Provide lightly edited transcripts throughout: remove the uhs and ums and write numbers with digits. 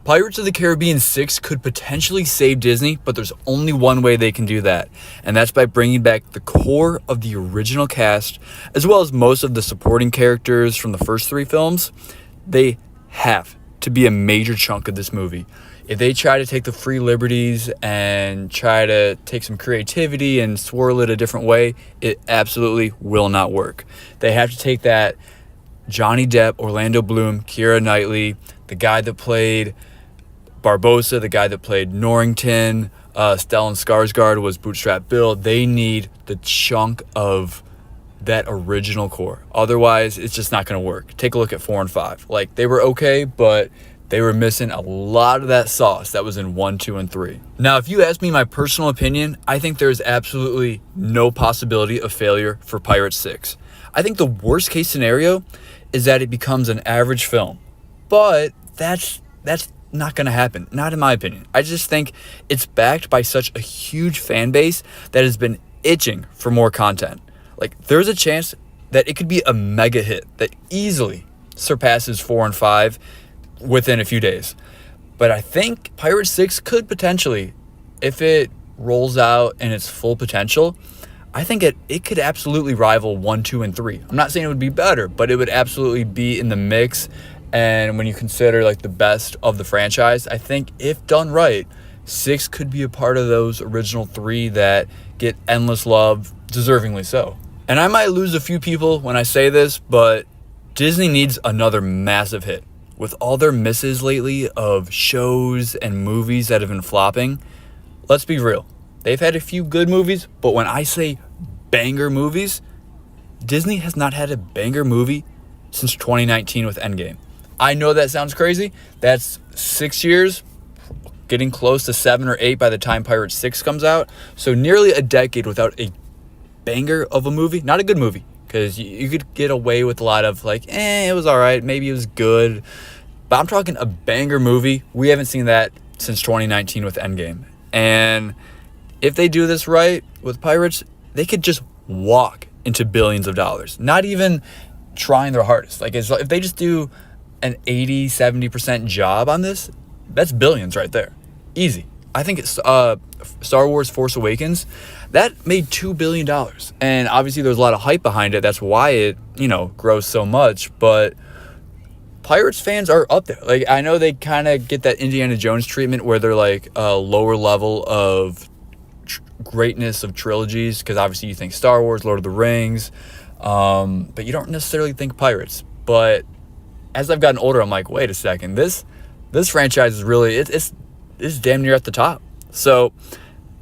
Pirates of the Caribbean 6 could potentially save Disney, but there's only one way they can do that, and that's by bringing back the core of the original cast, as well as most of the supporting characters from the first 3 films. They have to be a major chunk of this movie. If they try to take the free liberties and try to take some creativity and swirl it a different way, it absolutely will not work. They have to take that Johnny Depp, Orlando Bloom, Keira Knightley, the guy that played Barbossa, the guy that played Norrington, Stellan Skarsgård was Bootstrap Bill. They need the chunk of that original core. Otherwise, it's just not going to work. Take a look at 4 and 5. Like, they were okay, but they were missing a lot of that sauce that was in 1, 2, and 3. Now, if you ask me my personal opinion, I think there's absolutely no possibility of failure for Pirates 6. I think the worst case scenario is that it becomes an average film. But that's not going to happen, not in my opinion. I just think it's backed by such a huge fan base that has been itching for more content. Like, there's a chance that it could be a mega hit that easily surpasses 4 and 5 within a few days. But I think Pirates 6 could potentially, if it rolls out in its full potential, I think it could absolutely rival 1, 2, and 3. I'm not saying it would be better, but it would absolutely be in the mix. And when you consider like the best of the franchise, I think if done right, 6 could be a part of those original 3 that get endless love, deservingly so. And I might lose a few people when I say this, but Disney needs another massive hit. With all their misses lately of shows and movies that have been flopping, let's be real. They've had a few good movies, but when I say banger movies, Disney has not had a banger movie since 2019 with Endgame. I know that sounds crazy. That's 6 years, getting close to 7 or 8 by the time Pirates 6 comes out. So nearly a decade without a banger of a movie. Not a good movie, because you could get away with a lot of like, it was all right, maybe it was good. But I'm talking a banger movie. We haven't seen that since 2019 with Endgame. And if they do this right with Pirates, they could just walk into billions of dollars. Not even trying their hardest. Like, if they just do an 80-70% job on this, that's billions right there. Easy. I think it's Star Wars Force Awakens, that made $2 billion. And obviously there's a lot of hype behind it. That's why it, grows so much. But Pirates fans are up there. Like, I know they kind of get that Indiana Jones treatment where they're like a lower level of greatness of trilogies, because obviously you think Star Wars, Lord of the Rings, but you don't necessarily think Pirates. But as I've gotten older, I'm like, wait a second, this franchise is really, it's damn near at the top. So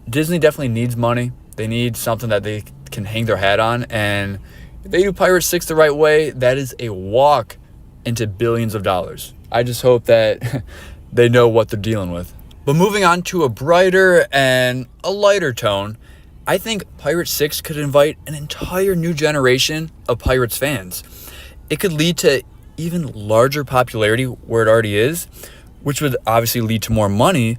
Disney definitely needs money. They need something that they can hang their hat on, and if they do Pirates 6 the right way, that is a walk into billions of dollars. I just hope that they know what they're dealing with. But moving on to a brighter and a lighter tone, I think Pirates 6 could invite an entire new generation of Pirates fans. It could lead to even larger popularity where it already is, which would obviously lead to more money,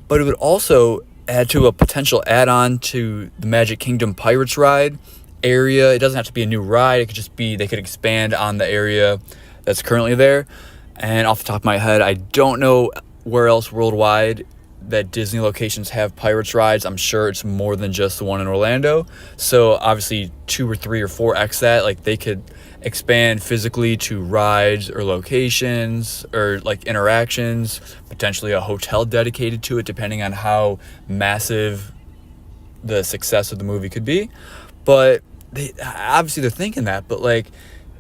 but it would also add to a potential add-on to the Magic Kingdom Pirates ride area. It doesn't have to be a new ride. It could just be, they could expand on the area that's currently there. And off the top of my head, I don't know where else worldwide that Disney locations have Pirates rides. I'm sure it's more than just the one in Orlando. So obviously 2 or 3 or 4x that, like they could expand physically to rides or locations or like interactions, potentially a hotel dedicated to it, depending on how massive the success of the movie could be. But they're thinking that, but like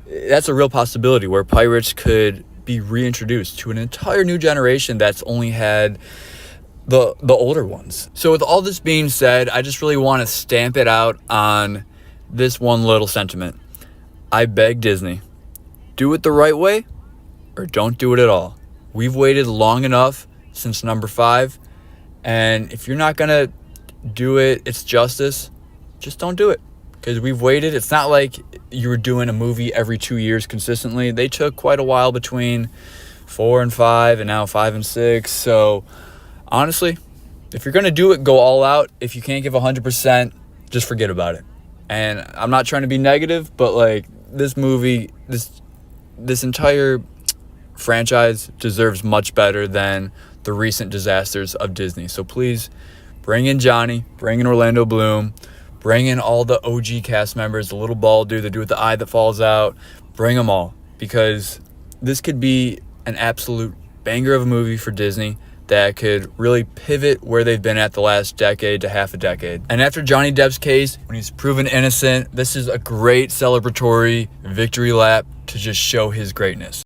that's a real possibility where Pirates could be reintroduced to an entire new generation that's only had the older ones. So with all this being said, I just really want to stamp it out on this one little sentiment. I beg Disney, do it the right way or don't do it at all. We've waited long enough since number 5, and if you're not gonna do it's justice, just don't do it. Because we've waited. It's not like you were doing a movie every 2 years consistently. They took quite a while between 4 and 5 and now 5 and 6. So honestly, if you're going to do it, go all out. If you can't give 100%, just forget about it. And I'm not trying to be negative, but like this movie, this entire franchise deserves much better than the recent disasters of Disney. So please bring in Johnny, bring in Orlando Bloom, bring in all the OG cast members, the little bald dude, the dude with the eye that falls out. Bring them all, because this could be an absolute banger of a movie for Disney that could really pivot where they've been at the last decade to half a decade. And after Johnny Depp's case, when he's proven innocent, this is a great celebratory victory lap to just show his greatness.